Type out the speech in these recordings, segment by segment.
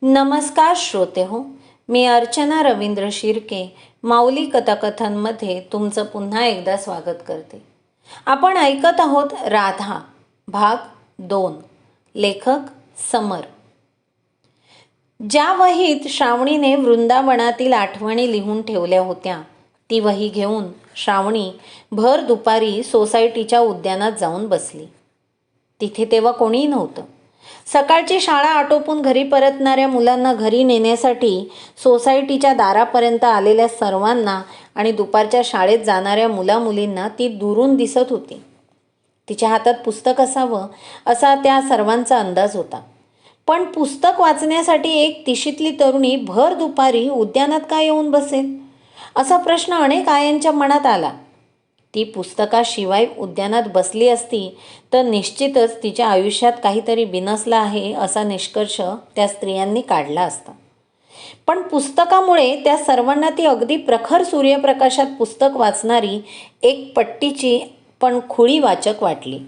नमस्कार श्रोते हो, मी अर्चना रवींद्र शिर्के माऊली कथाकथनमध्ये तुमचं पुन्हा एकदा स्वागत करते. आपण ऐकत आहोत राधा भाग 2. लेखक समर. ज्या वहीत श्रावणीने वृंदावनातील आठवणी लिहून ठेवल्या होत्या ती वही घेऊन श्रावणी भर दुपारी सोसायटीच्या उद्यानात जाऊन बसली. तिथे तेव्हा कोणीही नव्हतं. सकाळची शाळा आटोपून घरी परतणाऱ्या मुलांना घरी नेण्यासाठी सोसायटीच्या दारापर्यंत आलेल्या सर्वांना आणि दुपारच्या शाळेत जाणाऱ्या मुलामुलींना ती दुरून दिसत होती. तिच्या हातात पुस्तक असावं असा त्या सर्वांचा अंदाज होता. पण पुस्तक वाचण्यासाठी एक तिशीतली तरुणी भर दुपारी उद्यानात का येऊन बसेल असा प्रश्न अनेक आयांच्या मनात आला. ती पुस्तकाशिवाय उद्यानात बसली असती तर निश्चितच तिच्या आयुष्यात काहीतरी बिनसलं आहे असा निष्कर्ष त्या स्त्रियांनी काढला असता. पण पुस्तकामुळे त्या सर्वांना ती अगदी प्रखर सूर्यप्रकाशात पुस्तक वाचणारी एक पट्टीची पण खुळी वाचक वाटली.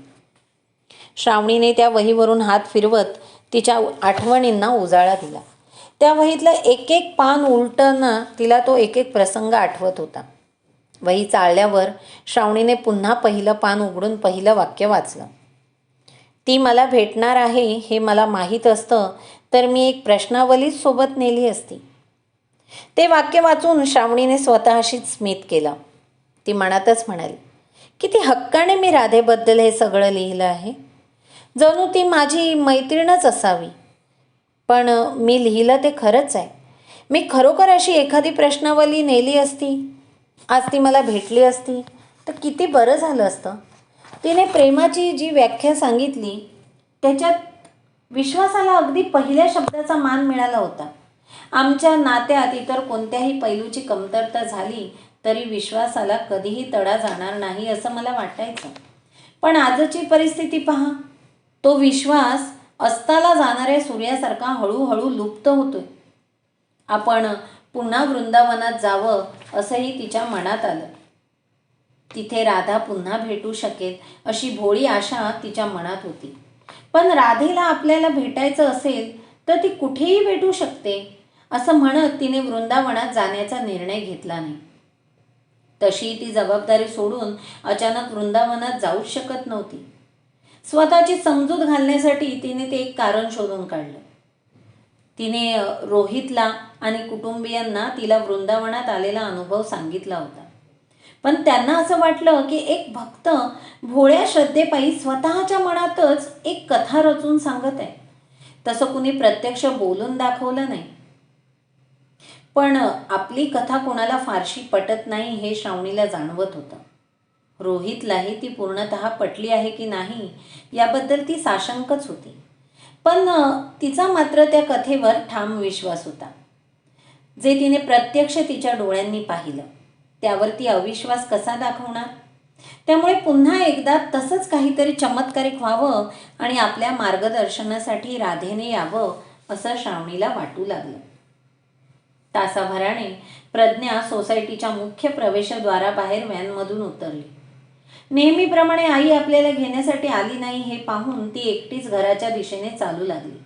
श्रावणीने त्या वहीवरून हात फिरवत तिच्या आठवणींना उजाळा दिला. त्या वहीतलं एक एक पान उलटणं तिला तो एक एक प्रसंग आठवत होता. वही चाळल्यावर श्रावणीने पुन्हा पहिलं पान उघडून पहिलं वाक्य वाचलं. ती मला भेटणार आहे हे मला माहीत असतं तर मी एक प्रश्नावलीच सोबत नेली असती. ते वाक्य वाचून श्रावणीने स्वतःशीच स्मित केलं. ती मनातच म्हणाली, किती हक्काने मी राधेबद्दल हे सगळं लिहिलं आहे. जणू ती माझी मैत्रीणच असावी. पण मी लिहिलं ते खरंच आहे. मी खरोखर अशी एखादी प्रश्नावली नेली असती, आज ती मला भेटली असती तर किती बरं झालं असतं. तिने प्रेमाची जी व्याख्या सांगितली त्याच्यात विश्वासाला अगदी पहिल्या शब्दाचा मान मिळाला होता. आमच्या नात्यात इतर कोणत्याही पैलूची कमतरता झाली तरी विश्वासाला कधीही तडा जाणार नाही असं मला वाटायचं. पण आजची परिस्थिती पहा. तो विश्वास अस्ताला जाणाऱ्या सूर्यासारखा हळूहळू लुप्त होतोय. आपण पुन्हा वृंदावनात जावं असंही तिच्या मनात आलं. तिथे राधा पुन्हा भेटू शकेल अशी भोळी आशा तिच्या मनात होती. पण राधेला आपल्याला भेटायचं असेल तर ती कुठेही भेटू शकते असं म्हणत तिने वृंदावनात जाण्याचा निर्णय घेतला नाही. तशी ती जबाबदारी सोडून अचानक वृंदावनात जाऊच शकत नव्हती. स्वतःची समजूत घालण्यासाठी तिने ते एक कारण शोधून काढलं. तिने रोहितला आणि कुटुंबियांना तिला वृंदावनात आलेला अनुभव सांगितला होता. पण त्यांना असं वाटलं की एक भक्त भोळ्या श्रद्धेपायी स्वतःच्या मनातच एक कथा रचून सांगत आहे. तसं कुणी प्रत्यक्ष बोलून दाखवलं नाही. पण आपली कथा कोणाला फारशी पटत नाही हे श्रावणीला जाणवत होतं. रोहितलाही ती पूर्णतः पटली आहे की नाही याबद्दल ती साशंकच होती. पण तिचा मात्र त्या कथेवर ठाम विश्वास होता. जे तिने प्रत्यक्ष तिच्या डोळ्यांनी पाहिलं त्यावर ती अविश्वास कसा दाखवणार. त्यामुळे पुन्हा एकदा तसंच काहीतरी चमत्कारिक व्हावं आणि आपल्या मार्गदर्शनासाठी राधेने यावं असं श्रावणीला वाटू लागलं. तासाभराने प्रज्ञा सोसायटीच्या मुख्य प्रवेशद्वाराबाहेर व्हॅनमधून उतरली. नेहमीप्रमाणे आई आपल्याला घेण्यासाठी आली नाही हे पाहून ती एकटीच घराच्या दिशेने चालू लागली.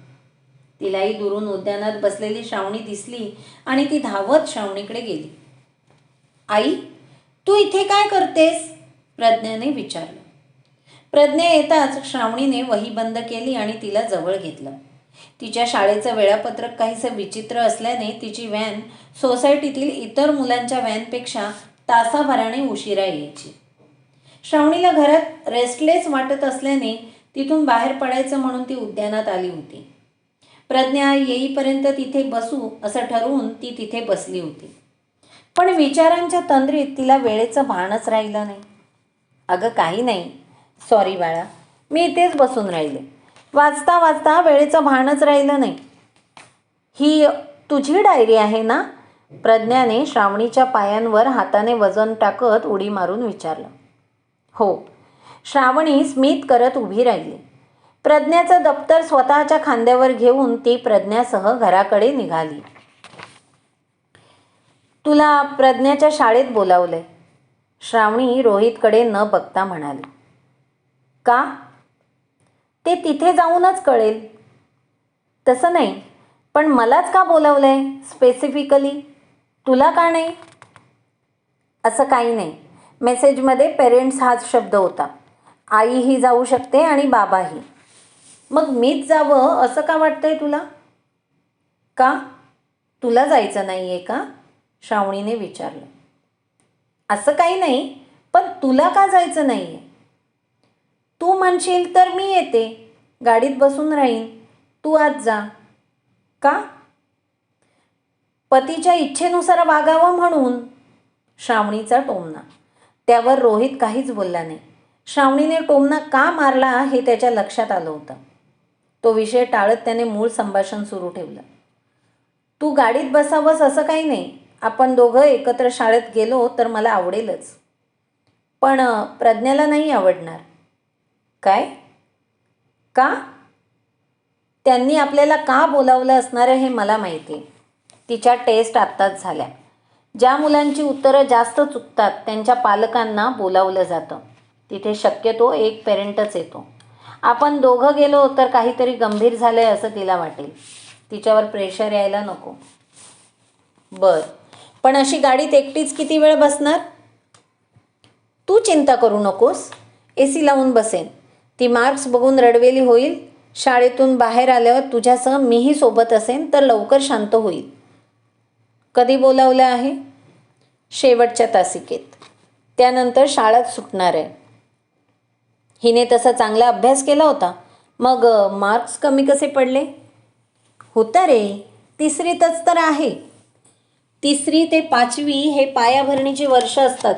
तिलाही दुरून उद्यानात बसलेली श्रावणी दिसली आणि ती धावत श्रावणीकडे गेली. आई, तू इथे काय करतेस? प्रज्ञाने विचारलं. प्रज्ञा येताच श्रावणीने वही बंद केली आणि तिला जवळ घेतलं. तिच्या शाळेचं वेळापत्रक काहीसं विचित्र असल्याने तिची व्हॅन सोसायटीतील इतर मुलांच्या व्हॅनपेक्षा तासाभराने उशिरा यायची. श्रावणीला घरात रेस्टलेस वाटत असल्याने तिथून बाहेर पडायचं म्हणून ती उद्यानात आली होती. प्रज्ञा येईपर्यंत तिथे बसू असं ठरवून ती तिथे बसली होती. पण विचारांच्या तंद्रीत तिला वेळेचं भानच राहिलं नाही. अगं काही नाही, सॉरी बाळा, मी इथेच बसून राहिले. वाचता वाचता वेळेचं भानच राहिलं नाही. ही तुझी डायरी आहे ना? प्रज्ञाने श्रावणीच्या पायांवर हाताने वजन टाकत उडी मारून विचारलं. हो. श्रावणी स्मित करत उभी राहिली. प्रज्ञाचं दप्तर स्वतःच्या खांद्यावर घेऊन ती प्रज्ञासह घराकडे निघाली. तुला प्रज्ञाच्या शाळेत बोलावलंय, श्रावणी रोहितकडे न बघता म्हणाली. का? ते तिथे जाऊनच कळेल. तसं नाही, पण मलाच का बोलावलंय स्पेसिफिकली, तुला का नाही? असं काही नाही. मेसेजमध्ये पेरेंट्स हाच शब्द होता. आईही जाऊ शकते आणि बाबाही. मग मीच जावं असं का वाटतंय तुला? का? तुला जायचं नाही आहे का? श्रावणीने विचारलं. असं काही नाही, पण तुला का जायचं नाही आहे? तू म्हणशील तर मी येते, गाडीत बसून राहीन, तू आज जा. का? पतीच्या इच्छेनुसार वागावं म्हणून. श्रावणीचा टोमणा. त्यावर रोहित काहीच बोलला नाही. श्रावणीने टोमणा का मारला हे त्याच्या लक्षात आलं होतं. तो विषय टाळत त्याने मूळ संभाषण सुरू ठेवलं. तू गाडीत बसावंस असं काही नाही. आपण दोघं एकत्र शाळेत गेलो तर मला आवडेलच. पण प्रज्ञाला नाही आवडणार. काय? का? त्यांनी आपल्याला का बोलावलं असणार हे मला माहिती आहे. तिच्या टेस्ट आत्ताच झाल्या. ज्या मुलांची उत्तरं जास्त चुकतात त्यांच्या पालकांना बोलावलं जातं. तिथे शक्यतो एक पेरेंटच येतो. आपण दोघं गेलो तर काहीतरी गंभीर झालंय असं तिला वाटेल. तिच्यावर प्रेशर यायला नको. पण अशी गाडीत एकटीच किती वेळ बसणार? तू चिंता करू नकोस, AC लावून बसेन. ती मार्क्स बघून रडवेली होईल. शाळेतून बाहेर आल्यावर तुझ्यासह मीही सोबत असेन तर लवकर शांत होईल. कधी बोलावलं आहे? शेवटच्या तासिकेत. त्यानंतर शाळा सुटणार आहे. हिने तसा चांगला अभ्यास केला होता. मग मार्क्स कमी कसे पडले? होतं रे, 3रीतच तर आहे. 3री ते 5वी हे पायाभरणीची वर्ष असतात.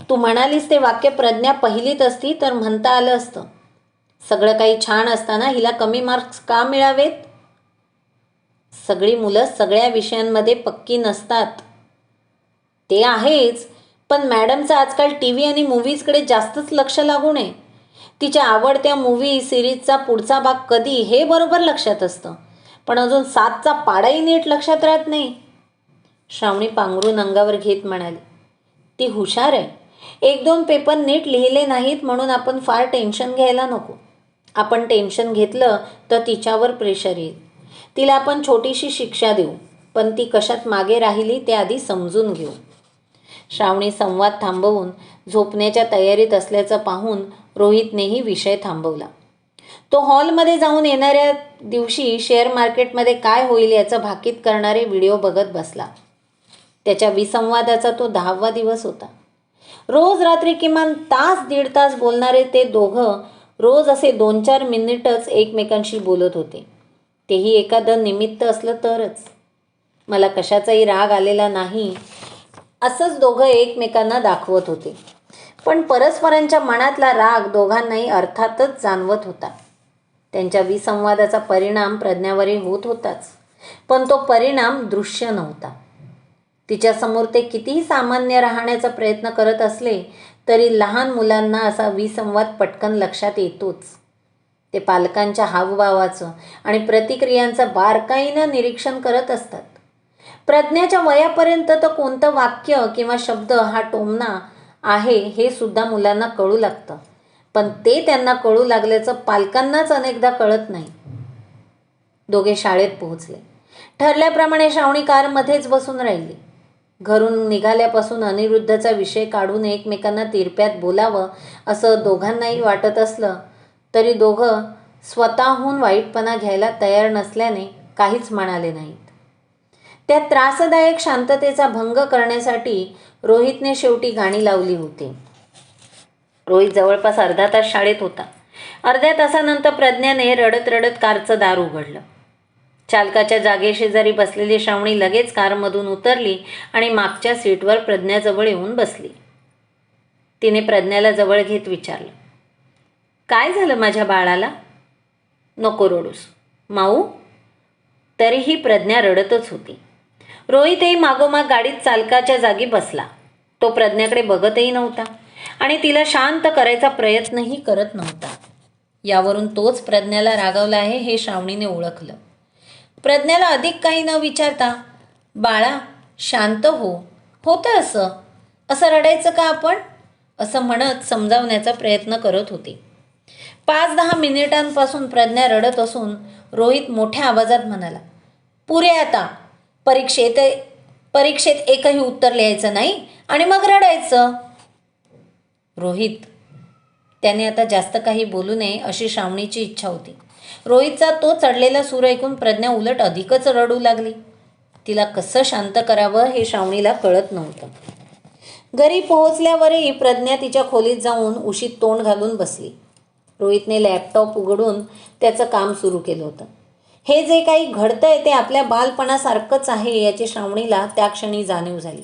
तू म्हणालीस ते वाक्य प्रज्ञा 1लीत असती तर म्हणता आलं असतं. सगळं काही छान असताना हिला कमी मार्क्स का मिळावेत? सगळी मुलं सगळ्या विषयांमध्ये पक्की नसतात. ते आहेच, पण मॅडमचं आजकाल TV आणि मूव्हीजकडे जास्तच लक्ष लागू नये. तिच्या आवडत्या मूव्ही सिरीजचा पुढचा भाग कधी हे बरोबर लक्षात असतं, पण अजून 7चा पाडाही नीट लक्षात राहत नाही. श्रावणी पांघरून अंगावर घेत म्हणाली. ती हुशार आहे. 1-2 पेपर नीट लिहिले नाहीत म्हणून आपण फार टेन्शन घ्यायला नको. आपण टेन्शन घेतलं तर तिच्यावर प्रेशर येईल. तिला आपण छोटीशी शिक्षा देऊ, पण ती कशात मागे राहिली ते आधी समजून घेऊ. श्रावणी संवाद थांबवून झोपण्याच्या तयारीत असल्याचं पाहून रोहितनेही विषय थांबवला. तो हॉलमध्ये जाऊन येणाऱ्या दिवशी शेअर मार्केटमध्ये काय होईल याचं भाकीत करणारे व्हिडिओ बघत बसला. त्याच्या विसंवादाचा तो 10वा दिवस होता. रोज रात्री किमान तास 1.5 तास बोलणारे ते दोघं रोज असे 2-4 मिनिटच एकमेकांशी बोलत होते. तेही एखादं निमित्त असलं तरच. मला कशाचाही राग आलेला नाही असंच दोघं एकमेकांना दाखवत होते. पण परस्परांच्या मनातला राग दोघांनाही अर्थातच जाणवत होता. त्यांच्या विसंवादाचा परिणाम प्रज्ञावरही होत होताच, पण तो परिणाम दृश्य नव्हता. तिच्यासमोर ते कितीही सामान्य राहण्याचा प्रयत्न करत असले तरी लहान मुलांना असा विसंवाद पटकन लक्षात येतोच. ते पालकांच्या हावभावाचं आणि प्रतिक्रियांचं बारकाईनं निरीक्षण करत असतात. प्रज्ञाच्या वयापर्यंत तर कोणतं वाक्य किंवा शब्द हा टोमणा आहे हे सुद्धा मुलांना कळू लागतं, पण ते त्यांना कळू लागल्याचं पालकांनाच अनेकदा कळत नाही. दोघे शाळेत पोहोचले. ठरल्याप्रमाणे श्रावणी कारमध्येच बसून राहिली. घरून निघाल्यापासून अनिरुद्धचा विषय काढून एकमेकांना तिरप्यात बोलावं असं दोघांनाही वाटत असलं तरी दोघं स्वतःहून वाईटपणा घ्यायला तयार नसल्याने काहीच म्हणाले नाहीत. त्या त्रासदायक शांततेचा भंग करण्यासाठी रोहितने शेवटी गाणी लावली होती. रोहित जवळपास अर्धा तास शाळेत होता. अर्ध्या तासानंतर प्रज्ञाने रडत रडत कारचं दार उघडलं. चालकाच्या जागेशेजारी बसलेली श्रावणी लगेच कारमधून उतरली आणि मागच्या सीटवर प्रज्ञाजवळ येऊन बसली. तिने प्रज्ञाला जवळ घेत विचारलं, काय झालं माझ्या बाळाला? नको रडूस माऊ. तरीही प्रज्ञा रडतच होती. रोहितही मागोमाग गाडीत चालकाच्या जागी बसला. तो प्रज्ञाकडे बघतही नव्हता आणि तिला शांत करायचा प्रयत्नही करत नव्हता. यावरून तोच प्रज्ञाला रागावला आहे हे श्रावणीने ओळखलं. प्रज्ञाला अधिक काही न विचारता, बाळा शांत हो, होतं असं रडायचं का आपण, असं म्हणत समजावण्याचा प्रयत्न करत होती. 5-10 मिनिटांपासून प्रज्ञा रडत असून रोहित मोठ्या आवाजात म्हणाला, पुरे आता. परीक्षेत परीक्षेत एकही उत्तर लिहायचं नाही आणि मग रडायचं. रोहित, त्याने आता जास्त काही बोलू नये अशी श्रावणीची इच्छा होती. रोहितचा तो चढलेला सूर ऐकून प्रज्ञा उलट अधिकच रडू लागली. तिला कसं शांत करावं हे श्रावणीला कळत नव्हतं. घरी पोहोचल्यावरही प्रज्ञा तिच्या खोलीत जाऊन उशीत तोंड घालून बसली. रोहितने लॅपटॉप उघडून त्याचं काम सुरू केलं होतं. हे जे काही घडतंय ते आपल्या बालपणासारखंच आहे याची श्रावणीला त्या क्षणी जाणीव झाली.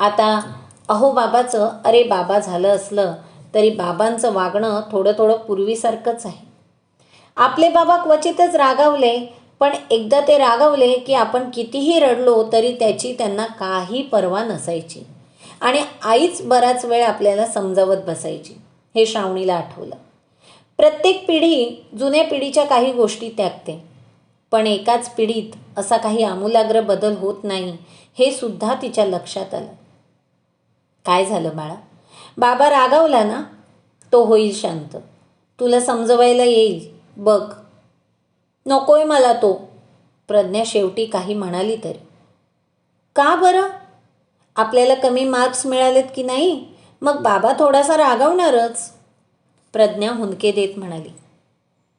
आता अहो बाबाचं अरे बाबा झालं असलं तरी बाबांचं वागणं थोडं थोडं पूर्वीसारखंच आहे. आपले बाबा क्वचितच रागावले, पण एकदा ते रागावले की आपण कितीही रडलो तरी त्याची त्यांना काही पर्वा नसायची आणि आईच बराच वेळ आपल्याला समजावत बसायची. हे श्रावणीला आठवलं. प्रत्येक पिढी जुन्या पिढीच्या काही गोष्टी त्यागते, पण एकाच पिढीत असा काही आमूलाग्र बदल होत नाही हे सुद्धा तिच्या लक्षात आलं. काय झालं बाळा? बाबा रागावला ना? तो होईल शांत. तुला समजवायला येईल बघ. नकोय मला तो. प्रज्ञा शेवटी काही म्हणाली तरी. का बरं? आपल्याला कमी मार्क्स मिळालेत की नाही, मग बाबा थोडासा रागावणारच. प्रज्ञा हुंदके देत म्हणाली.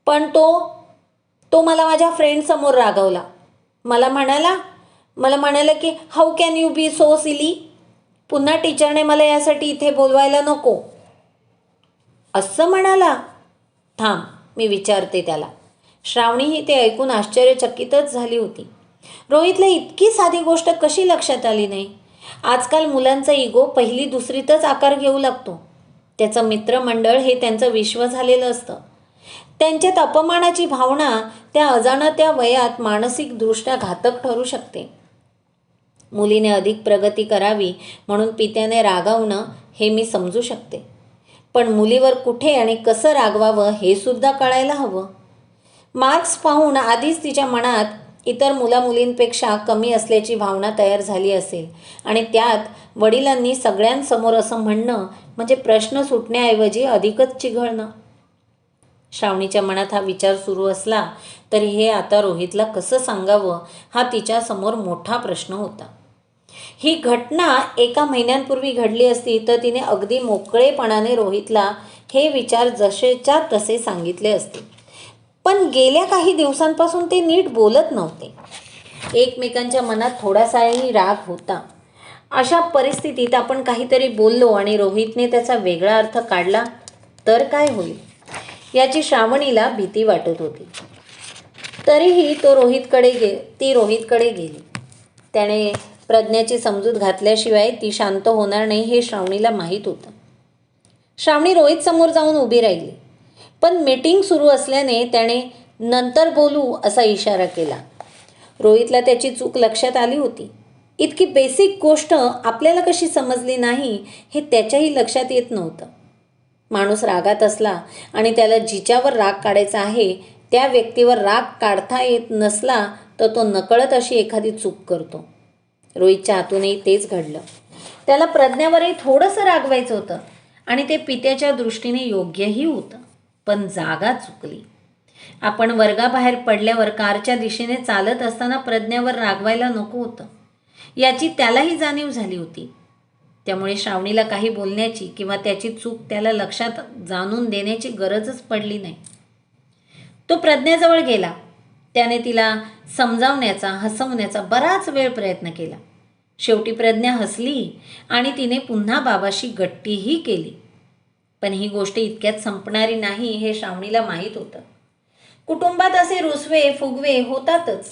पण तो मला माझ्या फ्रेंडसमोर रागावला. मला म्हणाला की how can you be so silly. पुन्हा टीचरने मला यासाठी इथे बोलवायला नको असं म्हणाला. थांब, मी विचारते त्याला. श्रावणीही ते ऐकून आश्चर्यचकितच झाली होती. रोहितला इतकी साधी गोष्ट कशी लक्षात आली नाही? आजकाल मुलांचा इगो पहिली दुसरीतच आकार घेऊ लागतो. त्याचं मित्रमंडळ हे त्यांचं विश्व झालेलं असतं. त्यांच्यात अपमानाची भावना त्या अजाणत्या वयात मानसिकदृष्ट्या घातक ठरू शकते. मुलीने अधिक प्रगती करावी म्हणून पित्याने रागावणं हे मी समजू शकते, पण मुलीवर कुठे आणि कसं रागवावं हे सुद्धा कळायला हवं. मार्क्स पाहून आधीच तिच्या मनात इतर मुलामुलींपेक्षा कमी असल्याची भावना तयार झाली असेल आणि त्यात वडिलांनी सगळ्यांसमोर असं म्हणणं म्हणजे प्रश्न सुटण्याऐवजी अधिकच चिघळणं. श्रावणीच्या मनात हा विचार सुरू असला तरी हे आता रोहितला कसं सांगावं हा तिच्यासमोर मोठा प्रश्न होता. ही घटना 1 महिन्यांपूर्वी घडली असती तर तिने अगदी मोकळेपणाने रोहितला हे विचार जसेच्या तसे सांगितले असते. पण गेल्या काही दिवसांपासून ते नीट बोलत नव्हते. एकमेकांच्या मनात थोडासाही राग होता. अशा परिस्थितीत आपण काहीतरी बोललो आणि रोहितने त्याचा वेगळा अर्थ काढला तर काय होईल याची श्रावणीला भीती वाटत होती. तरीही ती रोहितकडे गेली. त्याने प्रज्ञाची समजूत घातल्याशिवाय ती शांत होणार नाही हे श्रावणीला माहीत होतं. श्रावणी रोहित समोर जाऊन उभी राहिली, पण मीटिंग सुरू असल्याने त्याने नंतर बोलू असा इशारा केला. रोहितला त्याची चूक लक्षात आली होती. इतकी बेसिक गोष्ट आपल्याला कशी समजली नाही हे त्याच्याही लक्षात येत नव्हतं. माणूस रागात असला आणि त्याला जिच्यावर राग काढायचा आहे त्या व्यक्तीवर राग काढता येत नसला तर तो नकळत अशी एखादी चूक करतो. रोहितच्या हातूनही तेच घडलं. त्याला प्रज्ञावरही थोडंसं रागवायचं होतं आणि ते पित्याच्या दृष्टीने योग्यही होतं, पण जागा चुकली. आपण वर्गाबाहेर पडल्यावर कारच्या दिशेने चालत असताना प्रज्ञावर रागवायला नको होतं याची त्यालाही जाणीव झाली होती. त्यामुळे श्रावणीला काही बोलण्याची किंवा त्याची चूक त्याला लक्षात जाणून देण्याची गरजच पडली नाही. तो प्रज्ञाजवळ गेला. त्याने तिला समजावण्याचा, हसवण्याचा बराच वेळ प्रयत्न केला. शेवटी प्रज्ञा हसली आणि तिने पुन्हा बाबाशी गट्टीही केली. पण ही गोष्ट इतक्यात संपणारी नाही हे श्रावणीला माहीत होतं. कुटुंबात असे रुसवे फुगवे होतातच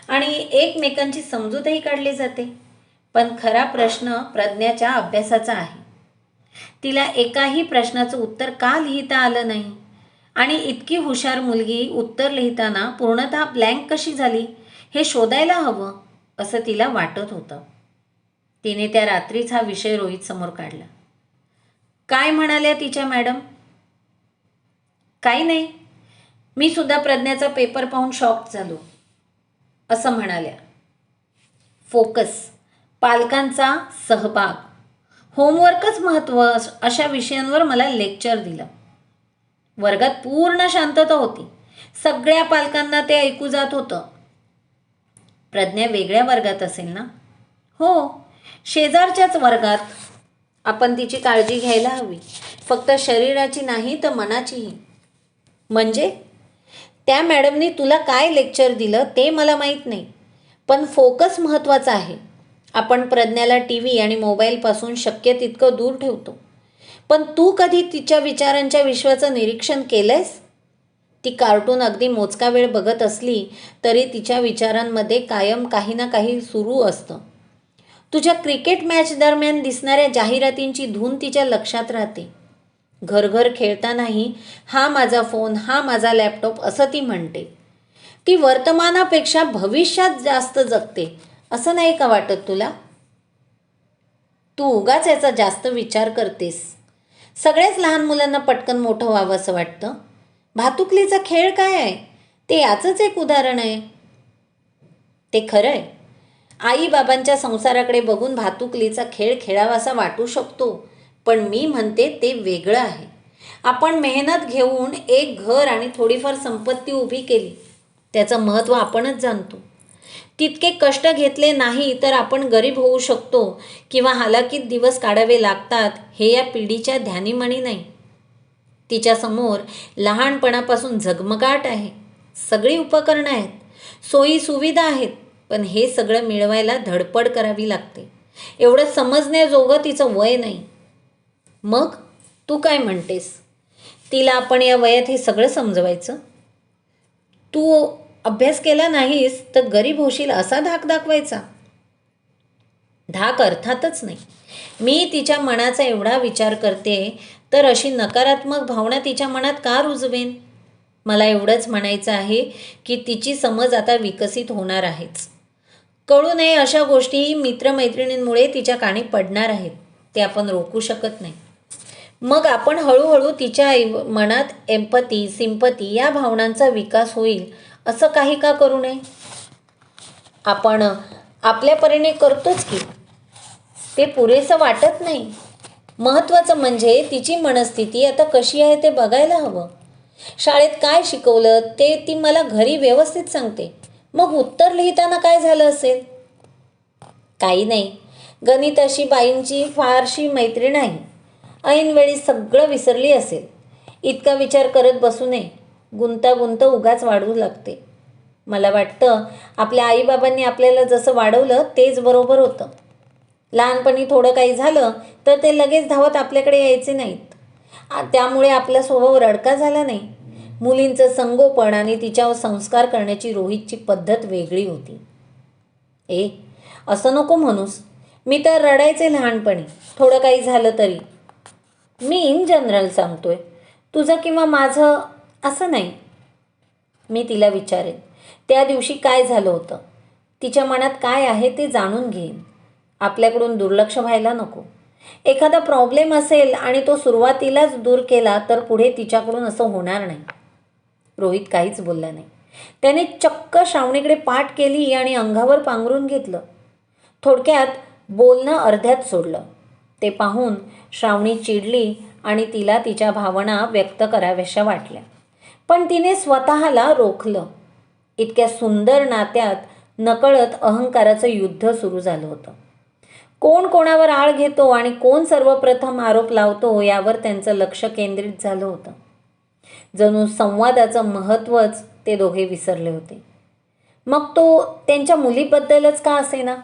आणि एकमेकांची समजूतही काढली जाते. पण खरा प्रश्न प्रज्ञाच्या अभ्यासाचा आहे. तिला एकाही प्रश्नाचं उत्तर का लिहिता आलं नाही आणि इतकी हुशार मुलगी उत्तर लिहिताना पूर्णतः ब्लँक कशी झाली हे शोधायला हवं असं तिला वाटत होतं. तिने त्या रात्रीच हा विषय रोहित समोर काढला. काय म्हणाल्या तिच्या मॅडम? काही नाही, मी सुद्धा प्रज्ञाचा पेपर पाहून शॉक झालो असं म्हणाल्या. फोकस, पालकांचा सहभाग, होमवर्कच महत्त्व अशा विषयांवर मला लेक्चर दिलं. वर्गात पूर्ण शांतता होती. सगळ्या पालकांना ते ऐकू जात होतं. प्रज्ञा वेगळ्या वर्गात असेल ना? हो, शेजारच्याच वर्गात. आपण तिची काळजी घ्यायला हवी, फक्त शरीराची नाही तर मनाचीही. म्हणजे त्या मॅडमनी तुला काय लेक्चर दिलं ते मला माहीत नाही, पण फोकस महत्त्वाचा आहे. आपण प्रज्ञाला टी व्ही आणि मोबाईलपासून शक्य तितकं दूर ठेवतो, पण तू कधी तिच्या विचारांच्या विश्वाचं निरीक्षण केलंयस? ती कार्टून अगदी मोजका वेळ बघत असली तरी तिच्या विचारांमध्ये कायम काही ना काही सुरू असतं. तुझ्या क्रिकेट मॅच दरम्यान दिसणाऱ्या जाहिरातींची धून तिच्या लक्षात राहते. घरघर खेळतानाही हा माझा फोन, हा माझा लॅपटॉप असं ती म्हणते. ती वर्तमानापेक्षा भविष्यात जास्त जगते, असं नाही का वाटत तुला? तू उगाच याचा जास्त विचार करतेस. सगळ्याच लहान मुलांना पटकन मोठं व्हावं असं वाटतं. भातुकलीचा खेळ काय आहे ते याचंच एक उदाहरण आहे. ते खरं आहे. आईबाबांच्या संसाराकडे बघून भातुकलीचा खेळ खेळावासा वाटू शकतो, पण मी म्हणते ते वेगळं आहे. आपण मेहनत घेऊन एक घर आणि थोडीफार संपत्ती उभी केली, त्याचं महत्त्व आपणच जाणतो. तितके कष्ट घेतले नाही तर आपण गरीब होऊ शकतो किंवा हालाकीत दिवस काढावे लागतात, हे या पिढीच्या ध्यानीमणी नाही. तिच्यासमोर लहानपणापासून झगमगाट आहे. सगळी उपकरणं आहेत, सोयी सुविधा आहेत, पण हे सगळं मिळवायला धडपड करावी लागते. एवढं समजण्याजोगं तिचं वय नाही. मग तू काय म्हणतेस? तिला आपण या वयात हे सगळं समजवायचं? तू अभ्यास केला नाहीस तर गरीब होशील असा धाक दाखवायचा? धाक अर्थातच नाही. मी तिच्या मनाचा एवढा विचार करते तर अशी नकारात्मक भावना तिच्या मनात का रुजवेन? मला एवढंच म्हणायचं आहे की तिची समज आता विकसित होणार आहेच. कळू नये अशा गोष्टी मित्रमैत्रिणींमुळे तिच्या कानी पडणार आहेत. ते आपण रोखू शकत नाही. मग आपण हळूहळू तिच्या मनात एम्पथी, सिंपती या भावनांचा विकास होईल असं काही का करू नये? आपण आपल्या परीने करतोच की. ते पुरेसं वाटत नाही. महत्त्वाचं म्हणजे तिची मनस्थिती आता कशी आहे ते बघायला हवं. शाळेत काय शिकवलं ते ती मला घरी व्यवस्थित सांगते. मग उत्तर लिहिताना काय झालं असेल? काही नाही. गणित अशी बाईंची फारशी मैत्री नाही. ऐनवेळी सगळं विसरली असेल. इतका विचार करत बसू नये. गुंतागुंत उगाच वाढवू लागते. मला वाटतं आपल्या आईबाबांनी आपल्याला जसं वाढवलं तेच बरोबर होतं. लहानपणी थोडं काही झालं तर ते लगेच धावत आपल्याकडे यायचे नाहीत. त्यामुळे आपला स्वभाव रडका झाला नाही. मुलींचं संगोपन आणि तिच्यावर संस्कार करण्याची रोहितची पद्धत वेगळी होती. असं नको म्हणूस. मी तर रडायचे लहानपणी थोडं काही झालं तरी. मी इन जनरल सांगतोय, तुझं किंवा माझं असं नाही. मी तिला विचारेन त्या दिवशी काय झालं होतं, तिच्या मनात काय आहे ते जाणून घेईन. आपल्याकडून दुर्लक्ष व्हायला नको. एखादा प्रॉब्लेम असेल आणि तो सुरुवातीलाच दूर केला तर पुढे तिच्याकडून असं होणार नाही. रोहित काहीच बोलला नाही. त्याने चक्क श्रावणीकडे पाठ केली आणि अंगावर पांघरून घेतलं. थोडक्यात बोलणं अर्ध्यात सोडलं. ते पाहून श्रावणी चिडली आणि तिला तिच्या भावना व्यक्त कराव्याशा वाटल्या, पण तिने स्वतःला रोखलं. इतक्या सुंदर नात्यात नकळत अहंकाराचं युद्ध सुरू झालं होतं. कोण कोणावर आळ घेतो आणि कोण सर्वप्रथम आरोप लावतो यावर त्यांचं लक्ष केंद्रित झालं होतं. जणू संवादाचं महत्त्वच ते दोघे विसरले होते. मग तो त्यांच्या मुलीबद्दलच का असेना.